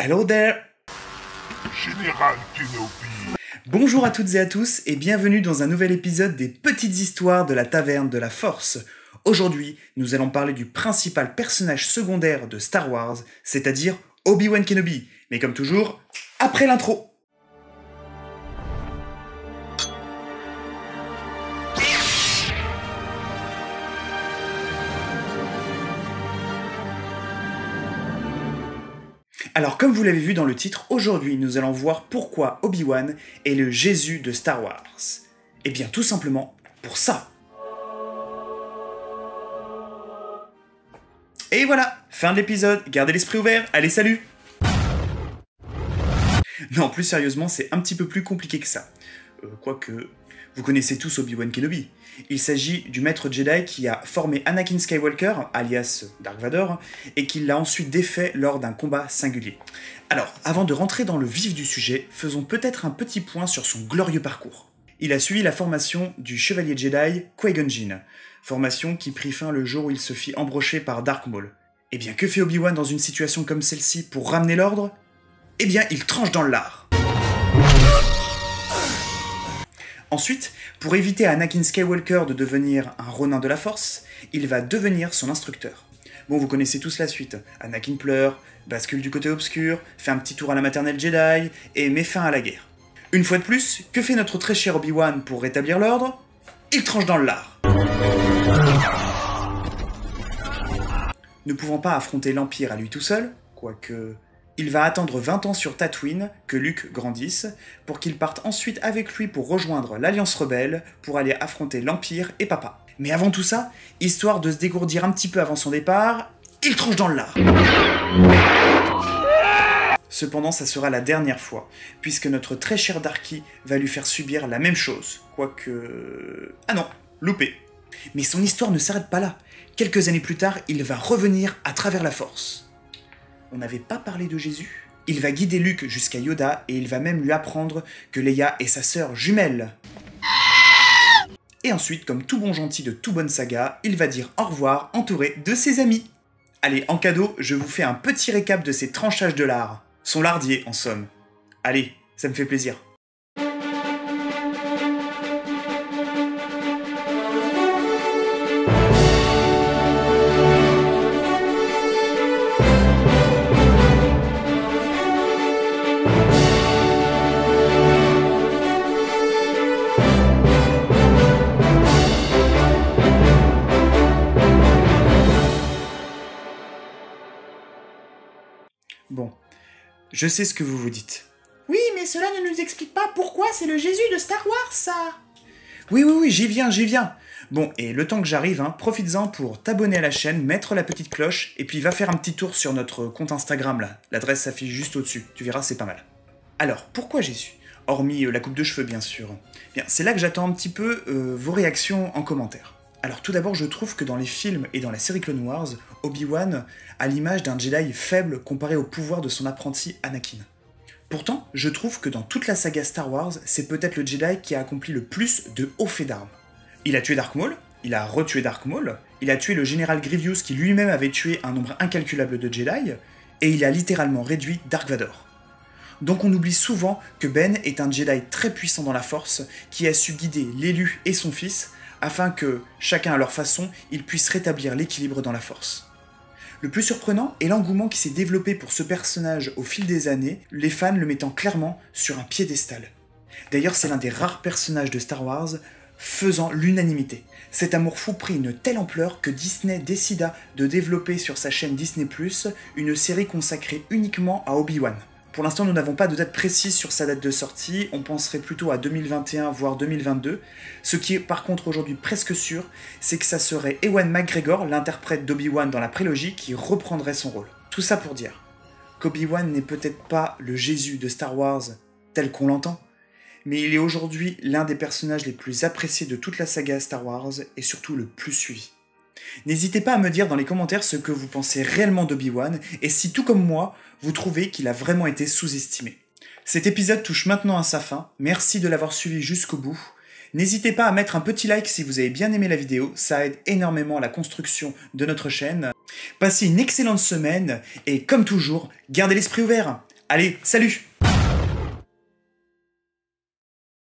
Hello there! Général Kenobi. Bonjour à toutes et à tous et bienvenue dans un nouvel épisode des Petites Histoires de la Taverne de la Force. Aujourd'hui, nous allons parler du principal personnage secondaire de Star Wars, c'est-à-dire Obi-Wan Kenobi. Mais comme toujours, après l'intro. Alors comme vous l'avez vu dans le titre, aujourd'hui nous allons voir pourquoi Obi-Wan est le Jésus de Star Wars. Eh bien tout simplement pour ça. Et voilà, fin de l'épisode, gardez l'esprit ouvert, allez salut! Non, plus sérieusement, c'est un petit peu plus compliqué que ça. Quoique, vous connaissez tous Obi-Wan Kenobi. Il s'agit du maître Jedi qui a formé Anakin Skywalker, alias Dark Vador, et qui l'a ensuite défait lors d'un combat singulier. Alors, avant de rentrer dans le vif du sujet, faisons peut-être un petit point sur son glorieux parcours. Il a suivi la formation du chevalier Jedi Qui-Gon Jinn, formation qui prit fin le jour où il se fit embrocher par Darth Maul. Eh bien, que fait Obi-Wan dans une situation comme celle-ci pour ramener l'ordre ? Eh bien, il tranche dans le lard. Ensuite, pour éviter à Anakin Skywalker de devenir un Ronin de la Force, il va devenir son instructeur. Bon, vous connaissez tous la suite. Anakin pleure, bascule du côté obscur, fait un petit tour à la maternelle Jedi et met fin à la guerre. Une fois de plus, que fait notre très cher Obi-Wan pour rétablir l'ordre ? Il tranche dans le lard. Ne pouvant pas affronter l'Empire à lui tout seul, quoique... il va attendre 20 ans sur Tatooine que Luke grandisse, pour qu'il parte ensuite avec lui pour rejoindre l'Alliance Rebelle, pour aller affronter l'Empire et Papa. Mais avant tout ça, histoire de se dégourdir un petit peu avant son départ, il tranche dans le lard. Cependant, ça sera la dernière fois, puisque notre très cher Darky va lui faire subir la même chose, quoique... ah non, loupé. Mais son histoire ne s'arrête pas là. Quelques années plus tard, il va revenir à travers la Force. On n'avait pas parlé de Jésus. Il va guider Luke jusqu'à Yoda et il va même lui apprendre que Leia est sa sœur jumelle. Et ensuite, comme tout bon gentil de tout bonne saga, il va dire au revoir entouré de ses amis. Allez, en cadeau, je vous fais un petit récap de ses tranchages de lard. Son lardier, en somme. Allez, ça me fait plaisir. Bon, je sais ce que vous vous dites. Oui, mais cela ne nous explique pas pourquoi c'est le Jésus de Star Wars, ça. Oui, j'y viens. Bon, et le temps que j'arrive, profites-en pour t'abonner à la chaîne, mettre la petite cloche, et puis va faire un petit tour sur notre compte Instagram, là. L'adresse s'affiche juste au-dessus, tu verras, c'est pas mal. Alors, pourquoi Jésus ? Hormis la coupe de cheveux, bien sûr. Bien, c'est là que j'attends un petit peu vos réactions en commentaire. Alors tout d'abord, je trouve que dans les films et dans la série Clone Wars, Obi-Wan a l'image d'un Jedi faible comparé au pouvoir de son apprenti Anakin. Pourtant, je trouve que dans toute la saga Star Wars, c'est peut-être le Jedi qui a accompli le plus de hauts faits d'armes. Il a tué Darth Maul, il a retué Darth Maul, il a tué le général Grievous qui lui-même avait tué un nombre incalculable de Jedi, et il a littéralement réduit Dark Vador. Donc on oublie souvent que Ben est un Jedi très puissant dans la Force, qui a su guider l'élu et son fils, afin que, chacun à leur façon, ils puissent rétablir l'équilibre dans la Force. Le plus surprenant est l'engouement qui s'est développé pour ce personnage au fil des années, les fans le mettant clairement sur un piédestal. D'ailleurs, c'est l'un des rares personnages de Star Wars faisant l'unanimité. Cet amour fou prit une telle ampleur que Disney décida de développer sur sa chaîne Disney+, une série consacrée uniquement à Obi-Wan. Pour l'instant, nous n'avons pas de date précise sur sa date de sortie, on penserait plutôt à 2021 voire 2022. Ce qui est par contre aujourd'hui presque sûr, c'est que ça serait Ewan McGregor, l'interprète d'Obi-Wan dans la prélogie, qui reprendrait son rôle. Tout ça pour dire qu'Obi-Wan n'est peut-être pas le Jésus de Star Wars tel qu'on l'entend, mais il est aujourd'hui l'un des personnages les plus appréciés de toute la saga Star Wars et surtout le plus suivi. N'hésitez pas à me dire dans les commentaires ce que vous pensez réellement d'Obi-Wan et si, tout comme moi, vous trouvez qu'il a vraiment été sous-estimé. Cet épisode touche maintenant à sa fin, merci de l'avoir suivi jusqu'au bout. N'hésitez pas à mettre un petit like si vous avez bien aimé la vidéo, ça aide énormément à la construction de notre chaîne. Passez une excellente semaine et comme toujours, gardez l'esprit ouvert. Allez, salut!